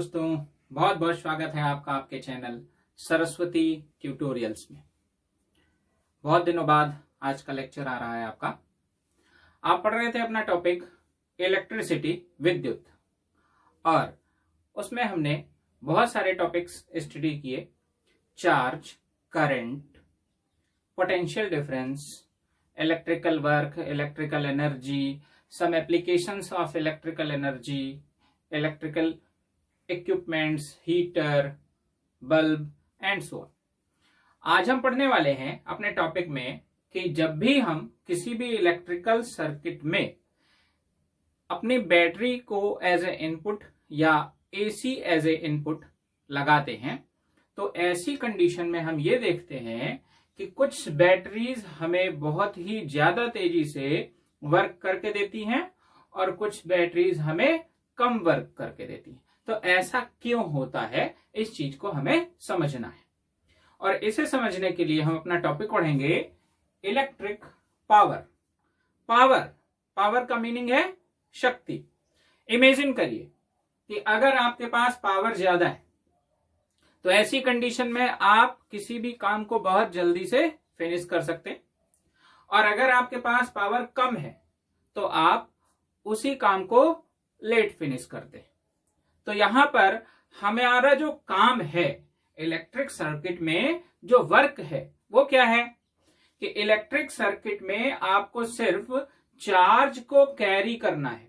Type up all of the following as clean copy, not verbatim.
दोस्तों, बहुत बहुत स्वागत है आपका आपके चैनल सरस्वती ट्यूटोरियल्स में। बहुत दिनों बाद आज का लेक्चर आ रहा है आपका। आप पढ़ रहे थे अपना टॉपिक इलेक्ट्रिसिटी, विद्युत, और उसमें हमने बहुत सारे टॉपिक्स स्टडी किए। Charge, current, potential difference, electrical work, electrical energy, some applications of electrical energy, electrical equipments, heater, bulb and so on. आज हम पढ़ने वाले हैं अपने टॉपिक में कि जब भी हम किसी भी इलेक्ट्रिकल सर्किट में अपनी बैटरी को एज ए इनपुट या एसी एज ए इनपुट लगाते हैं, तो ऐसी कंडीशन में हम ये देखते हैं कि कुछ बैटरीज हमें बहुत ही ज्यादा तेजी से वर्क करके देती हैं और कुछ बैटरीज हमें कम वर्क करके देती हैं। तो ऐसा क्यों होता है, इस चीज को हमें समझना है। और इसे समझने के लिए हम अपना टॉपिक पढ़ेंगे इलेक्ट्रिक पावर। पावर का मीनिंग है शक्ति। इमेजिन करिए कि अगर आपके पास पावर ज्यादा है तो ऐसी कंडीशन में आप किसी भी काम को बहुत जल्दी से फिनिश कर सकते हैं, और अगर आपके पास पावर कम है तो आप उसी काम को लेट फिनिश करते हैं। तो यहां पर हमारा जो काम है इलेक्ट्रिक सर्किट में, जो वर्क है वो क्या है कि इलेक्ट्रिक सर्किट में आपको सिर्फ चार्ज को कैरी करना है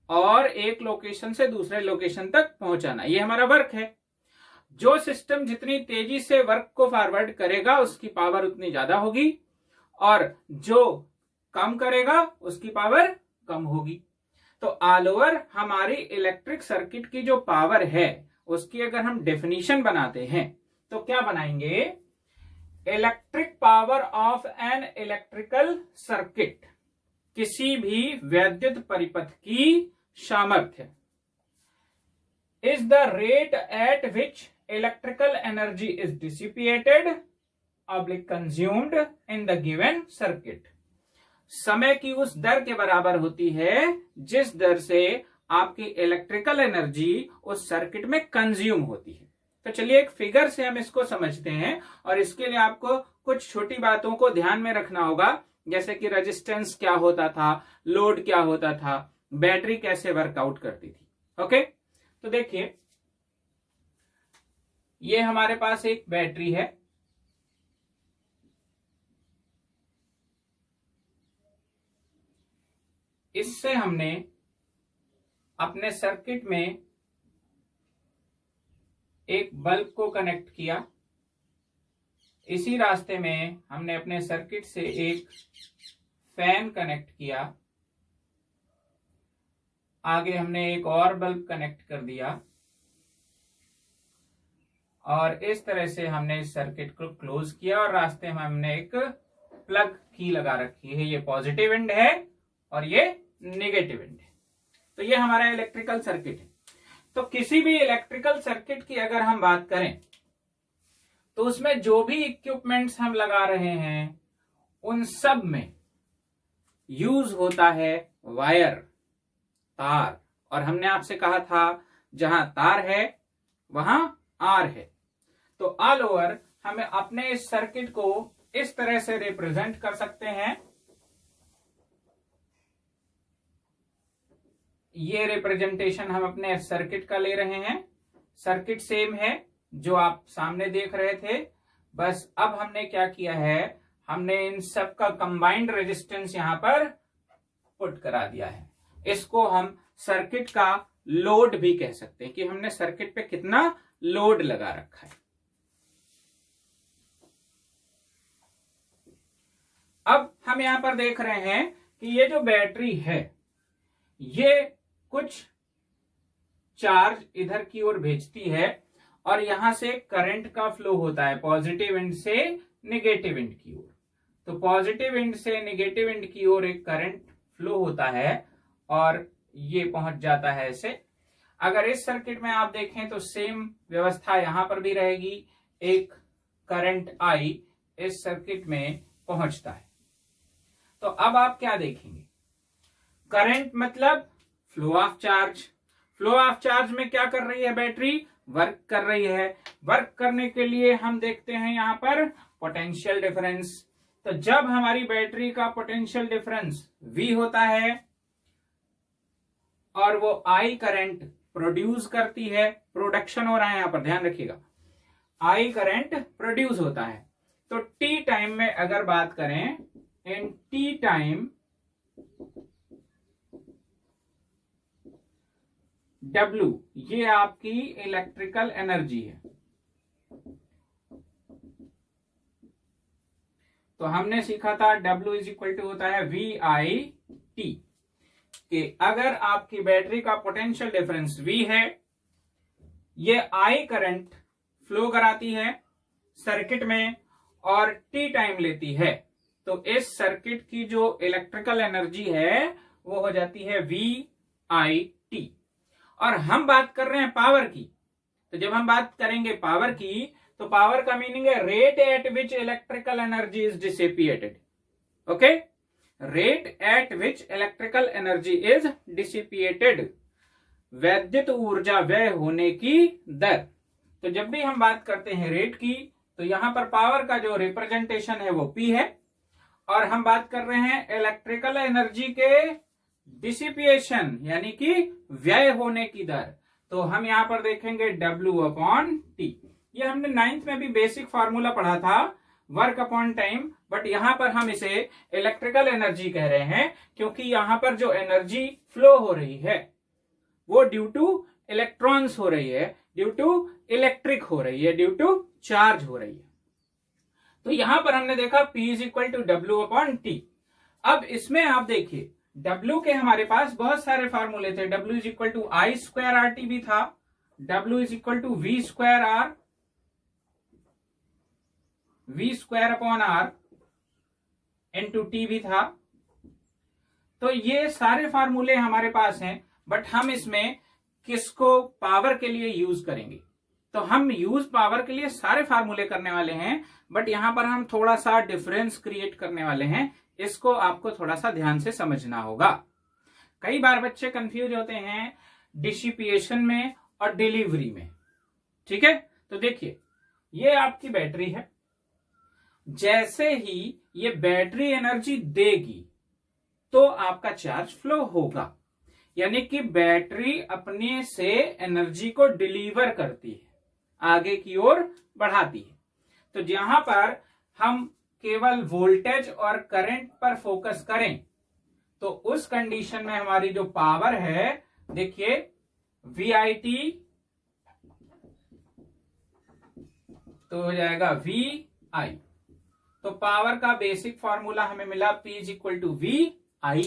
और एक लोकेशन से दूसरे लोकेशन तक पहुंचाना। ये हमारा वर्क है। जो सिस्टम जितनी तेजी से वर्क को फॉरवर्ड करेगा उसकी पावर उतनी ज्यादा होगी, और जो कम करेगा उसकी पावर कम होगी। तो ऑल ओवर हमारी इलेक्ट्रिक सर्किट की जो पावर है उसकी अगर हम डेफिनेशन बनाते हैं तो क्या बनाएंगे? Electric power of an electrical circuit, किसी भी वैद्युत परिपथ की सामर्थ्य, is the rate at which electrical energy is dissipated oblique consumed in the given circuit. समय की उस दर के बराबर होती है जिस दर से आपकी इलेक्ट्रिकल एनर्जी उस सर्किट में कंज्यूम होती है। तो चलिए एक फिगर से हम इसको समझते हैं, और इसके लिए आपको कुछ छोटी बातों को ध्यान में रखना होगा, जैसे कि रेजिस्टेंस क्या होता था, लोड क्या होता था, बैटरी कैसे वर्कआउट करती थी। ओके, तो देखिए ये हमारे पास एक बैटरी है। इससे हमने अपने सर्किट में एक बल्ब को कनेक्ट किया। इसी रास्ते में हमने अपने सर्किट से एक फैन कनेक्ट किया। आगे हमने एक और बल्ब कनेक्ट कर दिया, और इस तरह से हमने इस सर्किट को क्लोज किया, और रास्ते में हमने एक प्लग की लगा रखी है। ये पॉजिटिव एंड है और ये नेगेटिव एंड है। तो ये हमारा इलेक्ट्रिकल सर्किट है। तो किसी भी इलेक्ट्रिकल सर्किट की अगर हम बात करें तो उसमें जो भी इक्विपमेंट्स हम लगा रहे हैं उन सब में यूज होता है वायर, तार। और हमने आपसे कहा था जहां तार है वहां आर है। तो ऑल ओवर हमें अपने इस सर्किट को इस तरह से रिप्रेजेंट कर सकते हैं। ये रिप्रेजेंटेशन हम अपने सर्किट का ले रहे हैं। सर्किट सेम है जो आप सामने देख रहे थे, बस अब हमने क्या किया है, हमने इन सब का कंबाइंड रेजिस्टेंस यहां पर पुट करा दिया है। इसको हम सर्किट का लोड भी कह सकते हैं कि हमने सर्किट पे कितना लोड लगा रखा है। अब हम यहां पर देख रहे हैं कि ये जो बैटरी है ये कुछ चार्ज इधर की ओर भेजती है, और यहां से करंट का फ्लो होता है पॉजिटिव एंड से नेगेटिव एंड की ओर। तो पॉजिटिव एंड से नेगेटिव एंड की ओर एक करंट फ्लो होता है और ये पहुंच जाता है ऐसे। अगर इस सर्किट में आप देखें तो सेम व्यवस्था यहां पर भी रहेगी। एक करंट आई इस सर्किट में पहुंचता है। तो अब आप क्या देखेंगे? करंट मतलब flow of charge, flow of charge में क्या कर रही है बैटरी, वर्क कर रही है। वर्क करने के लिए हम देखते हैं यहां पर पोटेंशियल डिफरेंस। तो जब हमारी बैटरी का पोटेंशियल डिफरेंस V होता है और वो I करंट प्रोड्यूस करती है, प्रोडक्शन हो रहा है यहां पर ध्यान रखिएगा, I करंट प्रोड्यूस होता है। तो T टाइम में अगर बात करें, इन T टाइम W ये आपकी इलेक्ट्रिकल एनर्जी है। तो हमने सीखा था W इज इक्वल टू होता है VIT, कि अगर आपकी बैटरी का पोटेंशियल डिफरेंस V है, ये I करंट फ्लो कराती है सर्किट में और T टाइम लेती है, तो इस सर्किट की जो इलेक्ट्रिकल एनर्जी है वो हो जाती है VIT। और हम बात कर रहे हैं पावर की, तो जब हम बात करेंगे पावर की, तो पावर का मीनिंग है rate at which electrical energy is dissipated. Okay, rate at which electrical energy is dissipated, वैद्युत ऊर्जा व्यय होने की दर। तो जब भी हम बात करते हैं रेट की, तो यहां पर पावर का जो रिप्रेजेंटेशन है वो P है, और हम बात कर रहे हैं इलेक्ट्रिकल एनर्जी के डिसिपिएशन यानी कि व्यय होने की दर। तो हम यहां पर देखेंगे W/T। ये हमने 9th में भी बेसिक फार्मूला पढ़ा था, वर्क अपॉन टाइम, बट यहां पर हम इसे इलेक्ट्रिकल एनर्जी कह रहे हैं क्योंकि यहां पर जो एनर्जी फ्लो हो रही है वो ड्यू टू इलेक्ट्रॉन्स हो रही है, ड्यू टू इलेक्ट्रिक हो रही है, ड्यू टू चार्ज हो रही है। तो यहां पर हमने देखा P is equal to W/T। अब इसमें आप देखिए W के हमारे पास बहुत सारे फार्मूले थे। W is equal to I²RT भी था, W is equal to V²R into T भी था। तो ये सारे फार्मूले हमारे पास हैं, बट हम इसमें किसको पावर के लिए यूज करेंगे? तो हम यूज पावर के लिए सारे फार्मूले करने वाले हैं, बट यहां पर हम थोड़ा सा डिफरेंस क्रिएट करने वाले हैं। इसको आपको थोड़ा सा ध्यान से समझना होगा। कई बार बच्चे कंफ्यूज होते हैं डिसिपिएशन में और डिलीवरी में। ठीक है, तो देखिए ये आपकी बैटरी है, जैसे ही ये बैटरी एनर्जी देगी तो आपका चार्ज फ्लो होगा, यानी कि बैटरी अपने से एनर्जी को डिलीवर करती है, आगे की ओर बढ़ाती है। तो जहां पर हम केवल वोल्टेज और करंट पर फोकस करें तो उस कंडीशन में हमारी जो पावर है, देखिए VIT तो हो जाएगा VI। तो पावर का बेसिक फॉर्मूला हमें मिला P is equal to VI,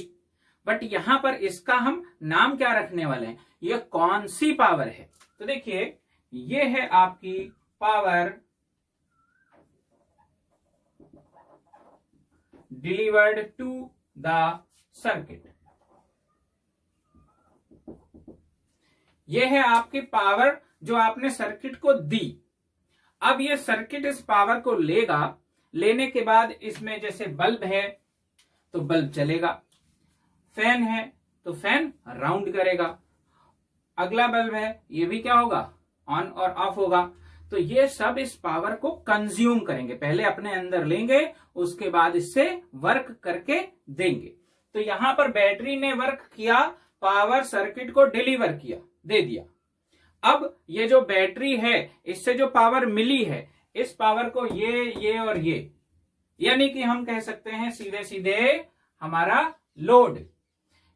but यहां पर इसका हम नाम क्या रखने वाले हैं, ये कौन सी पावर है? तो देखिए ये है आपकी power delivered to the circuit. यह है आपकी पावर जो आपने सर्किट को दी। अब ये सर्किट इस पावर को लेगा, लेने के बाद इसमें जैसे बल्ब है तो बल्ब चलेगा, फैन है तो फैन राउंड करेगा, अगला बल्ब है ये भी क्या होगा, ऑन और ऑफ होगा। तो ये सब इस पावर को कंज्यूम करेंगे, पहले अपने अंदर लेंगे, उसके बाद इससे वर्क करके देंगे। तो यहां पर बैटरी ने वर्क किया, पावर सर्किट को डिलीवर किया, दे दिया। अब ये जो बैटरी है इससे जो पावर मिली है, इस पावर को ये और ये, यानी कि हम कह सकते हैं सीधे सीधे हमारा लोड,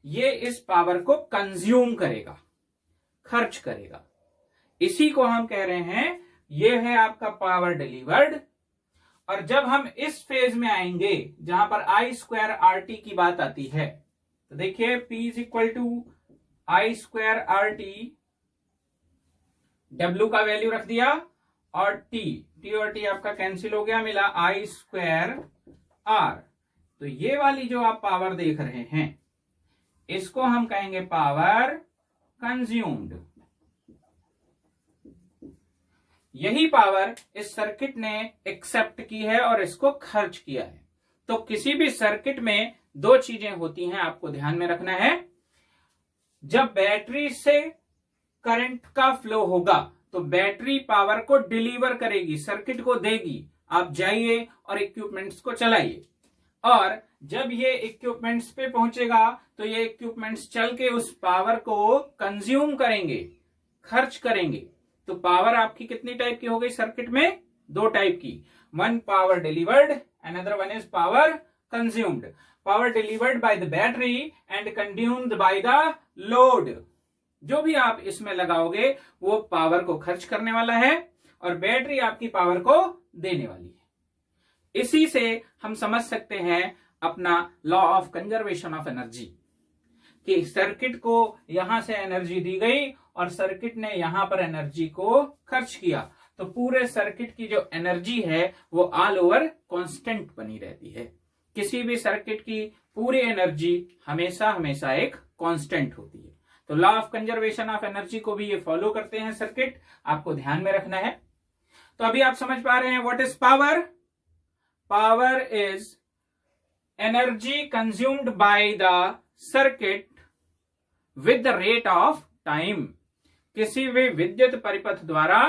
ये इस पावर को कंज्यूम करेगा, खर्च करेगा। इसी को हम कह रहे हैं ये है आपका पावर डिलीवर्ड। और जब हम इस फेज में आएंगे जहां पर I²RT की बात आती है, तो देखिए P is equal to I²RT, W का वैल्यू रख दिया और T और T आपका कैंसिल हो गया, मिला I²R। तो ये वाली जो आप पावर देख रहे हैं इसको हम कहेंगे पावर कंज्यूम्ड। यही पावर इस सर्किट ने एक्सेप्ट की है और इसको खर्च किया है। तो किसी भी सर्किट में दो चीजें होती हैं, आपको ध्यान में रखना है। जब बैटरी से करंट का फ्लो होगा तो बैटरी पावर को डिलीवर करेगी, सर्किट को देगी। आप जाइए और इक्विपमेंट्स को चलाइए, और जब ये इक्विपमेंट्स पे पहुंचेगा तो ये इक्विपमेंट्स चल के उस पावर को कंज्यूम करेंगे, खर्च करेंगे। तो पावर आपकी कितनी टाइप की हो गई सर्किट में? दो टाइप की, one power delivered, another one is power consumed. Power delivered by the battery and consumed by the load. जो भी आप इसमें लगाओगे वो पावर को खर्च करने वाला है और बैटरी आपकी पावर को देने वाली है। इसी से हम समझ सकते हैं अपना law of conservation of energy, कि सर्किट को यहां से एनर्जी दी गई और सर्किट ने यहां पर एनर्जी को खर्च किया, तो पूरे सर्किट की जो एनर्जी है वो ऑल ओवर कांस्टेंट बनी रहती है। किसी भी सर्किट की पूरी एनर्जी हमेशा हमेशा एक कांस्टेंट होती है। तो law of conservation of energy को भी ये फॉलो करते हैं सर्किट, आपको ध्यान में रखना है। तो अभी आप समझ पा रहे हैं what is power? Power is energy consumed by the circuit with the rate of time. किसी भी विद्युत परिपथ द्वारा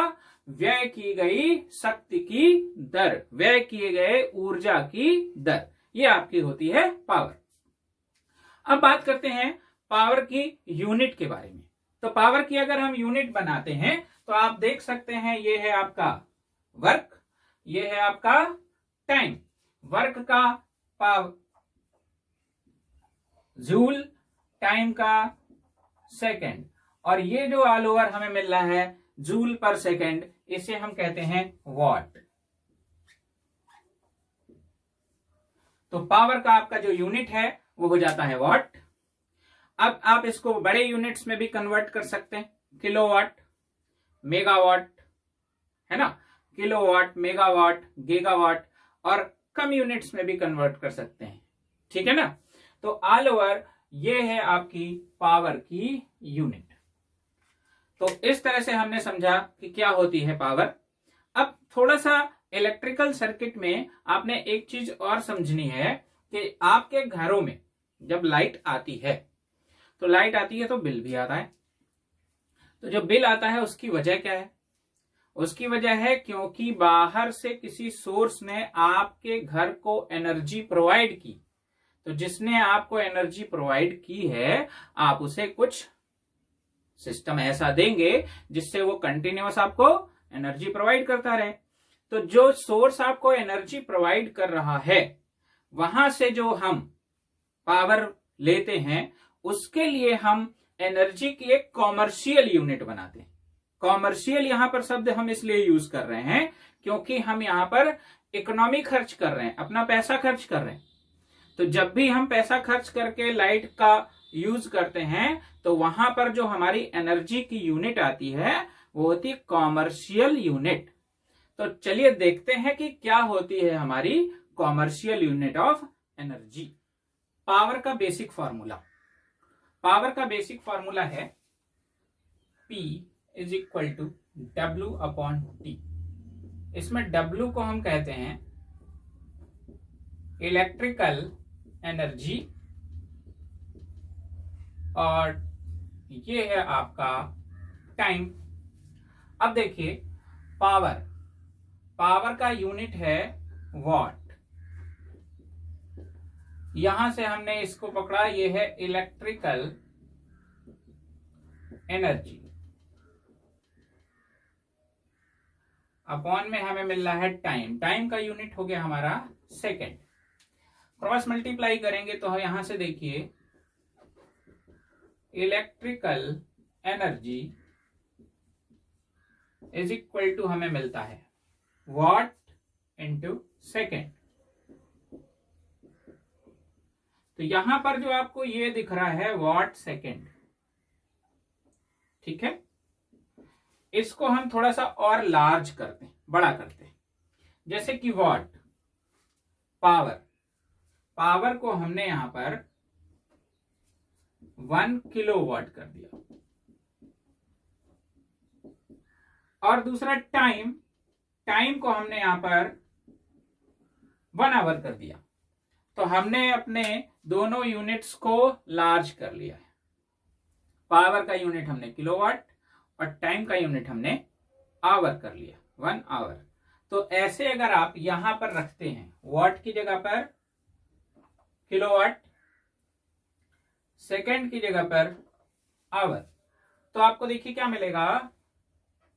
व्यय की गई शक्ति की दर, व्यय किए गए ऊर्जा की दर, ये आपकी होती है पावर। अब बात करते हैं पावर की यूनिट के बारे में। तो पावर की अगर हम यूनिट बनाते हैं तो आप देख सकते हैं ये है आपका वर्क, ये है आपका टाइम। वर्क का पावर जूल, टाइम का सेकंड, और ये जो ऑल ओवर हमें मिल रहा है जूल पर सेकंड, इसे हम कहते हैं वॉट। तो पावर का आपका जो यूनिट है वो हो जाता है वॉट। अब आप इसको बड़े यूनिट्स में भी कन्वर्ट कर सकते हैं, किलोवाट, मेगावाट, है ना, किलोवाट, मेगावाट, गीगावाट, और कम यूनिट्स में भी कन्वर्ट कर सकते हैं, ठीक है ना। तो ऑल ओवर ये है आपकी पावर की यूनिट। तो इस तरह से हमने समझा कि क्या होती है पावर। अब थोड़ा सा इलेक्ट्रिकल सर्किट में आपने एक चीज और समझनी है कि आपके घरों में जब लाइट आती है तो लाइट आती है तो बिल भी आता है। तो जो बिल आता है उसकी वजह क्या है? उसकी वजह है क्योंकि बाहर से किसी सोर्स ने आपके घर को एनर्जी प्रोवाइड की। तो जिसने आपको एनर्जी प्रोवाइड की है आप उसे कुछ सिस्टम ऐसा देंगे जिससे वो कंटिन्यूअस आपको एनर्जी प्रोवाइड करता रहे। तो जो सोर्स आपको एनर्जी प्रोवाइड कर रहा है वहां से जो हम पावर लेते हैं उसके लिए हम एनर्जी की एक कॉमर्शियल यूनिट बनाते हैं। कॉमर्शियल यहां पर शब्द हम इसलिए यूज कर रहे हैं क्योंकि हम यहां पर इकोनॉमी खर्च कर रहे हैं, अपना पैसा खर्च कर रहे हैं। तो जब भी हम पैसा खर्च करके लाइट का यूज करते हैं तो वहां पर जो हमारी एनर्जी की यूनिट आती है वो होती है कॉमर्शियल यूनिट। तो चलिए देखते हैं कि क्या होती है हमारी commercial unit of energy. Power का बेसिक फॉर्मूला, पावर का बेसिक फॉर्मूला है P is equal to W upon T। इसमें W को हम कहते हैं इलेक्ट्रिकल एनर्जी और ये है आपका टाइम। अब देखिए पावर, पावर का यूनिट है वॉट। यहां से हमने इसको पकड़ा, ये है इलेक्ट्रिकल एनर्जी, अपॉन में हमें मिल रहा है टाइम। टाइम का यूनिट हो गया हमारा सेकेंड। क्रॉस मल्टीप्लाई करेंगे तो यहां से देखिए electrical energy is equal to हमें मिलता है वॉट इंटू सेकेंड। तो यहां पर जो आपको ये दिख रहा है वॉट सेकेंड, ठीक है, इसको हम थोड़ा सा और लार्ज करते हैं, बड़ा करते हैं। जैसे कि वॉट, पावर, पावर को हमने यहां पर 1 किलोवाट कर दिया। और दूसरा टाइम, टाइम को हमने यहां पर 1 आवर कर दिया। तो हमने अपने दोनों यूनिट्स को लार्ज कर लिया है। पावर का यूनिट हमने किलोवाट और टाइम का यूनिट हमने आवर कर लिया, 1 आवर। तो ऐसे अगर आप यहां पर रखते हैं वॉट की जगह पर किलोवाट, सेकंड की जगह पर आवर, तो आपको देखिए क्या मिलेगा,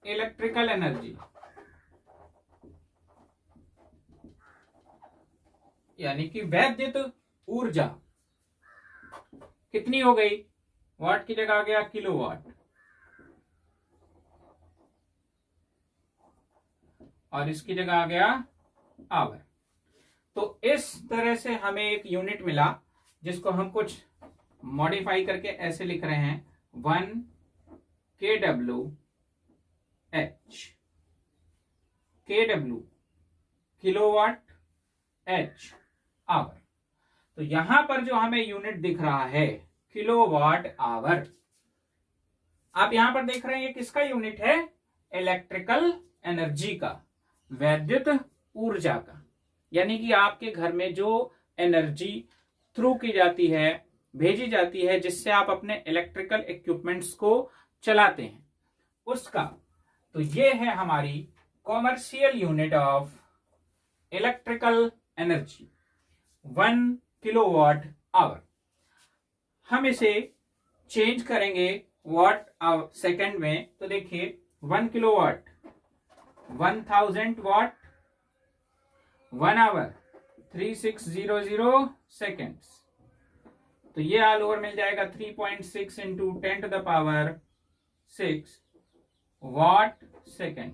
इलेक्ट्रिकल एनर्जी, यानी कि वैद्युत ऊर्जा कितनी हो गई, वाट की जगह आ गया किलोवाट, और इसकी जगह आ गया आवर। तो इस तरह से हमें एक यूनिट मिला जिसको हम कुछ मॉडिफाई करके ऐसे लिख रहे हैं 1 kWh, kW kilowatt, h hour. तो यहां पर जो हमें यूनिट दिख रहा है किलोवाट आवर, आप यहां पर देख रहे हैं ये किसका यूनिट है, इलेक्ट्रिकल एनर्जी का, वैद्युत ऊर्जा का। यानी कि आपके घर में जो एनर्जी थ्रू की जाती है, भेजी जाती है, जिससे आप अपने इलेक्ट्रिकल इक्विपमेंट्स को चलाते हैं, उसका। तो ये है हमारी commercial unit of electrical energy, 1 kilowatt our. हम इसे चेंज करेंगे वॉट सेकंड में, तो देखिए 1 किलोवाट 1000 वॉट, 1 आवर 3600 सेकेंड्स। तो ये ऑल ओवर मिल जाएगा 3.6 इंटू 10⁻6 वॉट सेकेंड।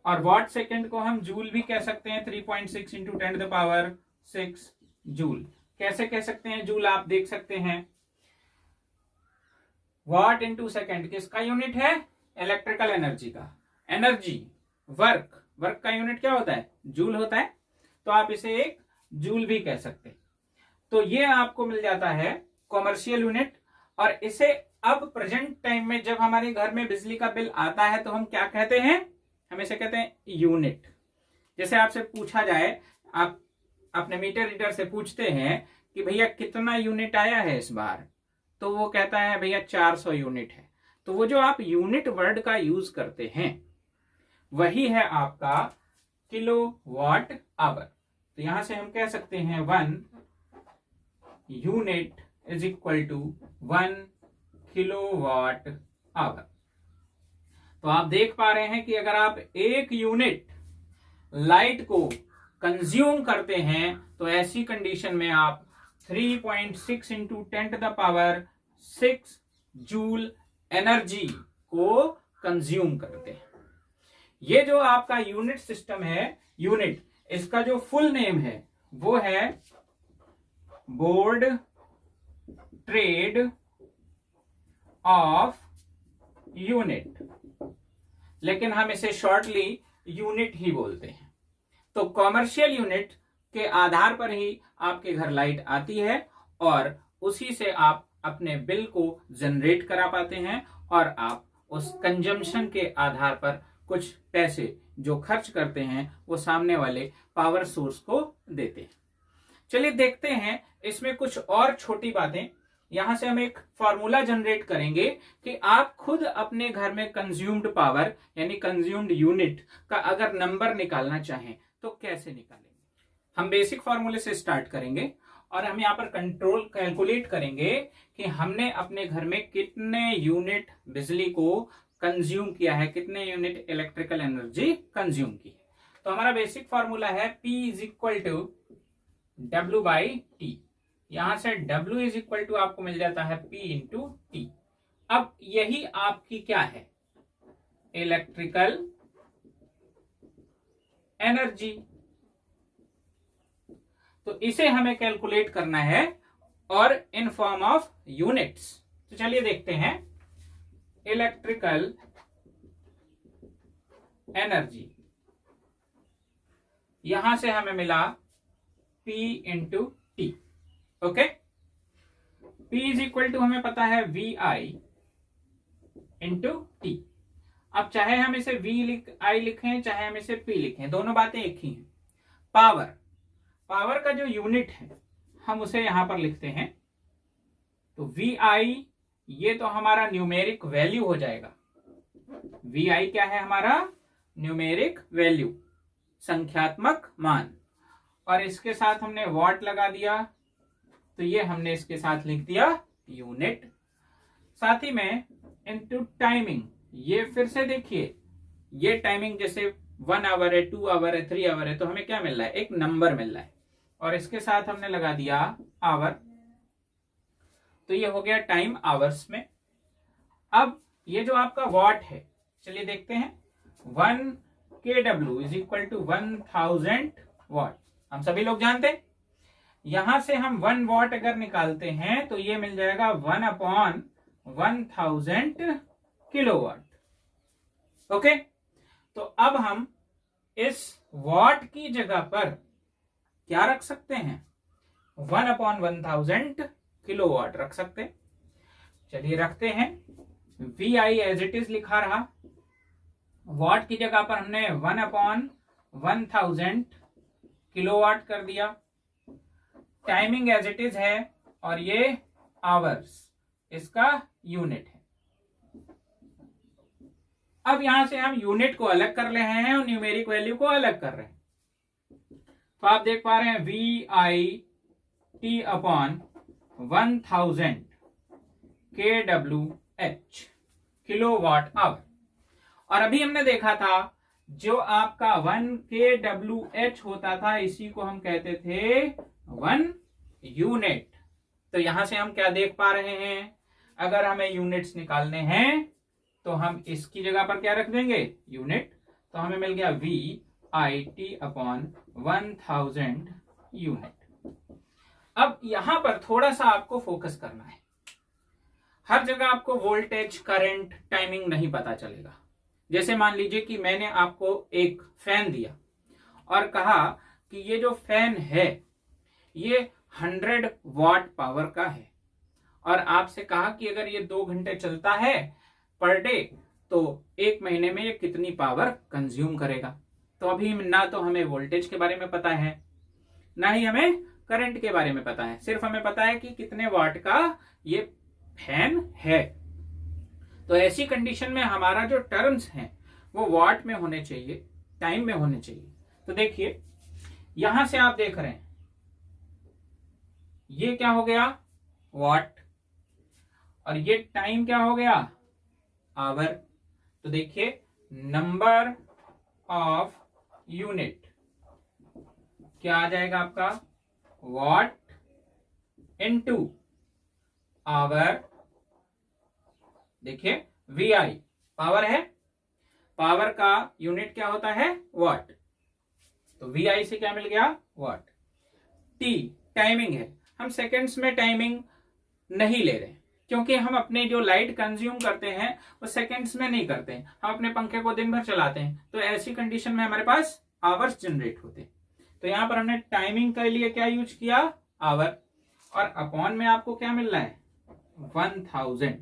और वॉट सेकेंड को हम जूल भी कह सकते हैं, 3.6 इंटू 10⁻6 जूल। कैसे कह सकते हैं जूल, आप देख सकते हैं वॉट इंटू सेकेंड किसका यूनिट है, इलेक्ट्रिकल एनर्जी का। एनर्जी वर्क, वर्क का यूनिट क्या होता है, जूल होता है, तो आप इसे एक जूल भी कह सकते हैं। तो ये आपको मिल जाता है कॉमर्शियल यूनिट। और इसे अब प्रेजेंट टाइम में जब हमारे घर में बिजली का बिल आता है तो हम क्या कहते हैं, हम इसे कहते हैं यूनिट। जैसे आपसे पूछा जाए, आप अपने मीटर रीडर से पूछते हैं कि भैया कितना यूनिट आया है इस बार, तो वो कहता है भैया 400 यूनिट है। तो वो जो आप यूनिट वर्ड का यूज करते हैं वही है आपका किलोवाट आवर। तो यहां से हम कह सकते हैं 1 unit is equal to 1 kilowatt hour. तो आप देख पा रहे हैं कि अगर आप 1 यूनिट लाइट को कंज्यूम करते हैं तो ऐसी कंडीशन में आप 3.6 इंटू 10⁻6 जूल एनर्जी को कंज्यूम करते हैं। ये जो आपका यूनिट सिस्टम है, यूनिट, इसका जो फुल नेम है वो है बोर्ड ट्रेड ऑफ यूनिट, लेकिन हम इसे शॉर्टली यूनिट ही बोलते हैं। तो कॉमर्शियल यूनिट के आधार पर ही आपके घर लाइट आती है और उसी से आप अपने बिल को जनरेट करा पाते हैं और आप उस कंजम्पशन के आधार पर कुछ पैसे जो खर्च करते हैं वो सामने वाले पावर सोर्स को देते हैं। चलिए देखते हैं इसमें कुछ और छोटी बातें। यहां से हम एक फॉर्मूला जनरेट करेंगे कि आप खुद अपने घर में कंज्यूम्ड पावर यानी कंज्यूम्ड यूनिट का अगर नंबर निकालना चाहें तो कैसे निकालेंगे। हम बेसिक फॉर्मूले से स्टार्ट करेंगे और हम यहाँ पर कंट्रोल कैलकुलेट करेंगे कि हमने अपने घर में कितने यूनिट बिजली को कंज्यूम किया है, कितने यूनिट इलेक्ट्रिकल एनर्जी कंज्यूम की है। तो हमारा बेसिक फॉर्मूला है P is equal to W by T. यहां से W इज इक्वल टू आपको मिल जाता है P इंटू टी। अब यही आपकी क्या है, इलेक्ट्रिकल एनर्जी। तो इसे हमें कैलकुलेट करना है और इन फॉर्म ऑफ यूनिट्स। तो चलिए देखते हैं इलेक्ट्रिकल एनर्जी। यहां से हमें मिला P into T. Okay, P is equal to हमें पता है VI इंटू टी। अब चाहे हम इसे I लिखें चाहे हम इसे P लिखें, दोनों बातें एक ही हैं। पावर, पावर का जो यूनिट है हम उसे यहां पर लिखते हैं। तो VI ये तो हमारा न्यूमेरिक वैल्यू हो जाएगा VI क्या है हमारा? न्यूमेरिक वैल्यू, संख्यात्मक मान, और इसके साथ हमने वॉट लगा दिया, तो ये हमने इसके साथ लिख दिया यूनिट। साथ ही में इनटू टाइमिंग, ये फिर से देखिए, ये टाइमिंग जैसे 1 आवर है, 2 आवर है, 3 आवर है, तो हमें क्या मिल रहा है? एक नंबर मिल रहा है, और इसके साथ हमने लगा दिया आवर, तो ये हो गया टाइम आवर्स में। अब ये जो आपका वॉट है, चलिए देखते हैं। 1 kW is equal to 1000 watt, हम सभी लोग जानते हैं। यहां से हम 1 वॉट अगर निकालते हैं तो ये मिल जाएगा 1/1000 किलोवाट। ओके, तो अब हम इस वॉट की जगह पर क्या रख सकते हैं? 1/1000 किलोवाट रख सकते हैं। चलिए रखते हैं। VI एज इट इज लिखा रहा, वॉट की जगह पर हमने 1/1000 किलोवाट कर दिया। टाइमिंग एज इट इज है, और ये आवर्स इसका यूनिट है। अब यहां से हम यूनिट को अलग कर रहे हैं और न्यूमेरिक वैल्यू को अलग कर रहे हैं। तो आप देख पा रहे हैं VIT/1000 kWh, किलोवाट आवर। और अभी हमने देखा था जो आपका 1 kWh होता था, इसी को हम कहते थे 1 यूनिट। तो यहां से हम क्या देख पा रहे हैं? अगर हमें यूनिट्स निकालने हैं तो हम इसकी जगह पर क्या रख देंगे? यूनिट। तो हमें मिल गया VIT/1000 यूनिट। अब यहां पर थोड़ा सा आपको फोकस करना है। हर जगह आपको वोल्टेज, करंट, टाइमिंग नहीं पता चलेगा। जैसे मान लीजिए कि मैंने आपको एक फैन दिया और कहा कि ये जो फैन है ये 100 वॉट पावर का है, और आपसे कहा कि अगर ये 2 घंटे चलता है पर डे तो 1 महीने में ये कितनी पावर कंज्यूम करेगा। तो अभी ना तो हमें वोल्टेज के बारे में पता है, ना ही हमें करंट के बारे में पता है, सिर्फ हमें पता है कि कितने वाट का ये फैन है। तो ऐसी कंडीशन में हमारा जो टर्म्स हैं वो वाट में होने चाहिए, टाइम में होने चाहिए। तो देखिए यहां से आप देख रहे हैं ये क्या हो गया? वाट, और ये टाइम क्या हो गया? आवर। तो देखिए नंबर ऑफ यूनिट क्या आ जाएगा आपका? वाट इनटू आवर। देखिए VI पावर है, पावर का यूनिट क्या होता है? वाट। तो VI से क्या मिल गया? वाट। T टाइमिंग है, हम सेकंड्स में टाइमिंग नहीं ले रहे क्योंकि हम अपने जो लाइट कंज्यूम करते हैं वो सेकंड्स में नहीं करते हैं, हम अपने पंखे को दिन भर चलाते हैं। तो ऐसी कंडीशन में हमारे पास आवर्स जनरेट होते हैं। तो यहां पर हमने टाइमिंग के लिए क्या यूज किया? आवर, और अपॉन में आपको क्या मिल रहा है? 1000।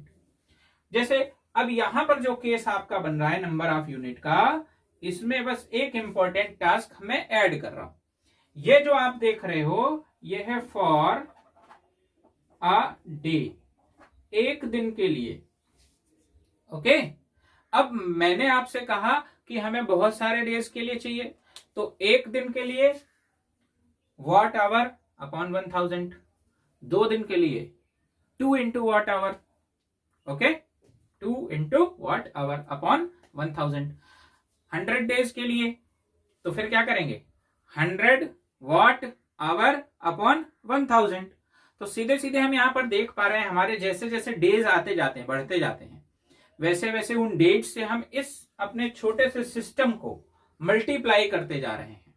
जैसे अब यहां पर जो केस आपका बन रहा है नंबर ऑफ यूनिट का, इसमें बस एक इंपॉर्टेंट टास्क मैं ऐड कर रहा हूं। ये जो आप देख रहे हो ये है फॉर अ डे, एक दिन के लिए। ओके, अब मैंने आपसे कहा कि हमें बहुत सारे डेज के लिए चाहिए, तो एक दिन के लिए वॉट आवर अपॉन 1000, 2 दिन के लिए 2 into watt hour. Okay, 2 into watt hour upon 1000। 100 days के लिए तो फिर क्या करेंगे? 100 वॉट आवर अपॉन 1000। तो सीधे सीधे हम यहां पर देख पा रहे हैं हमारे जैसे जैसे डेज आते जाते हैं, बढ़ते जाते हैं, वैसे वैसे उन डेज से हम इस अपने छोटे से सिस्टम को मल्टीप्लाई करते जा रहे हैं।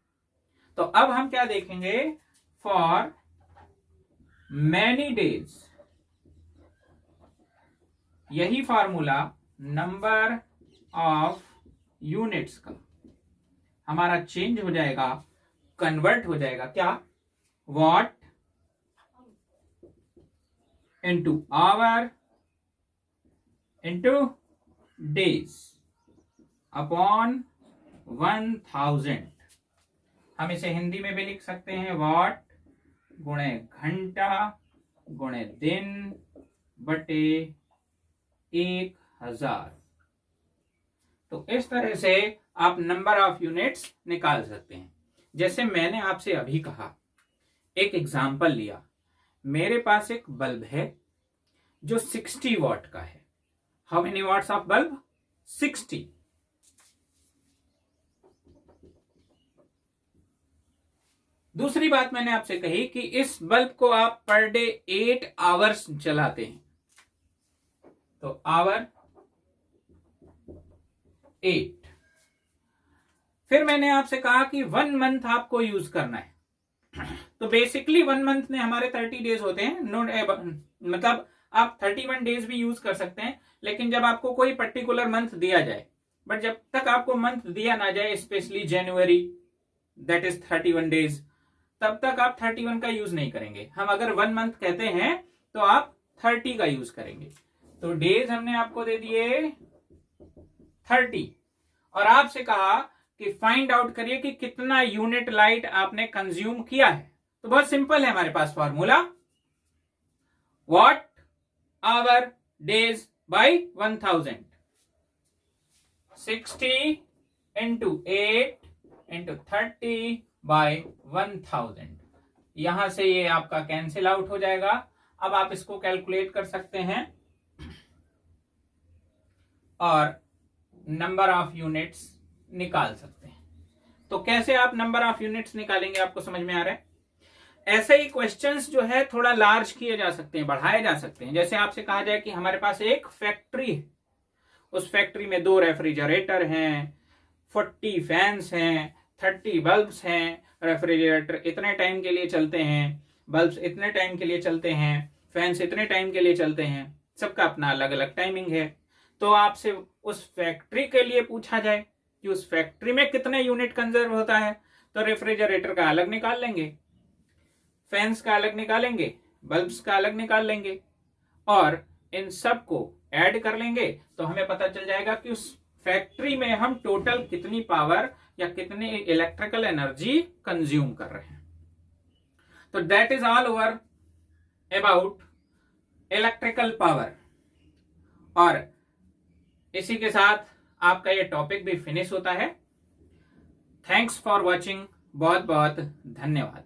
तो अब हम क्या देखेंगे? फॉर मैनी डेज, यही फॉर्मूला नंबर ऑफ यूनिट्स का हमारा चेंज हो जाएगा, कन्वर्ट हो जाएगा। क्या? What into our into days upon 1000। हम इसे हिंदी में भी लिख सकते हैं, वॉट गुणे घंटा गुणे दिन बटे 1000। तो इस तरह से आप नंबर ऑफ यूनिट्स निकाल सकते हैं। जैसे मैंने आपसे अभी कहा, एक एग्जाम्पल लिया, मेरे पास एक बल्ब है जो 60 वॉट का है। How many watts of bulb? 60। दूसरी बात मैंने आपसे कही कि इस बल्ब को आप पर डे 8 आवर्स जलाते हैं, तो आवर 8। फिर मैंने आपसे कहा कि 1 मंथ आपको यूज करना है, तो बेसिकली 1 मंथ में हमारे 30 डेज होते हैं। मतलब आप 31 डेज भी यूज कर सकते हैं, लेकिन जब आपको कोई पर्टिकुलर मंथ दिया जाए, बट जब तक आपको मंथ दिया ना जाए, specially January, that is 31 days, तब तक आप 31 का यूज नहीं करेंगे। हम अगर 1 मंथ कहते हैं तो आप 30 का यूज करेंगे। तो डेज हमने आपको दे दिए 30, और आपसे कहा कि फाइंड आउट करिए कि कितना यूनिट लाइट आपने कंज्यूम किया है। तो बहुत सिंपल है हमारे पास formula, watt hour days by 1000, 60 into 8 into 30 by 1000। यहां से ये आपका कैंसिल आउट हो जाएगा। अब आप इसको कैलकुलेट कर सकते हैं और नंबर ऑफ यूनिट्स निकाल सकते हैं। तो कैसे आप नंबर ऑफ यूनिट्स निकालेंगे, आपको समझ में आ रहा है? ऐसे ही क्वेश्चंस जो है थोड़ा लार्ज किए जा सकते हैं, बढ़ाए जा सकते हैं। जैसे आपसे कहा जाए कि हमारे पास एक फैक्ट्री है, उस फैक्ट्री में 2 रेफ्रिजरेटर हैं, 40 फैंस हैं, 30 बल्ब्स हैं। रेफ्रिजरेटर इतने टाइम के लिए चलते हैं, बल्ब्स इतने टाइम के लिए चलते हैं, फैंस इतने टाइम के लिए चलते हैं, सबका अपना अलग अलग टाइमिंग है। तो आपसे उस फैक्ट्री के लिए पूछा जाए कि उस फैक्ट्री में कितने यूनिट कंजर्व होता है, तो रेफ्रिजरेटर का अलग निकाल लेंगे, फैंस का अलग निकालेंगे, बल्ब्स का अलग निकाल लेंगे, और इन सब को ऐड कर लेंगे, तो हमें पता चल जाएगा कि उस फैक्ट्री में हम टोटल कितनी पावर या कितनी इलेक्ट्रिकल एनर्जी कंज्यूम कर रहे हैं। तो that is all over about electrical power. और इसी के साथ आपका ये टॉपिक भी फिनिश होता है। थैंक्स फॉर वॉचिंग, बहुत बहुत धन्यवाद।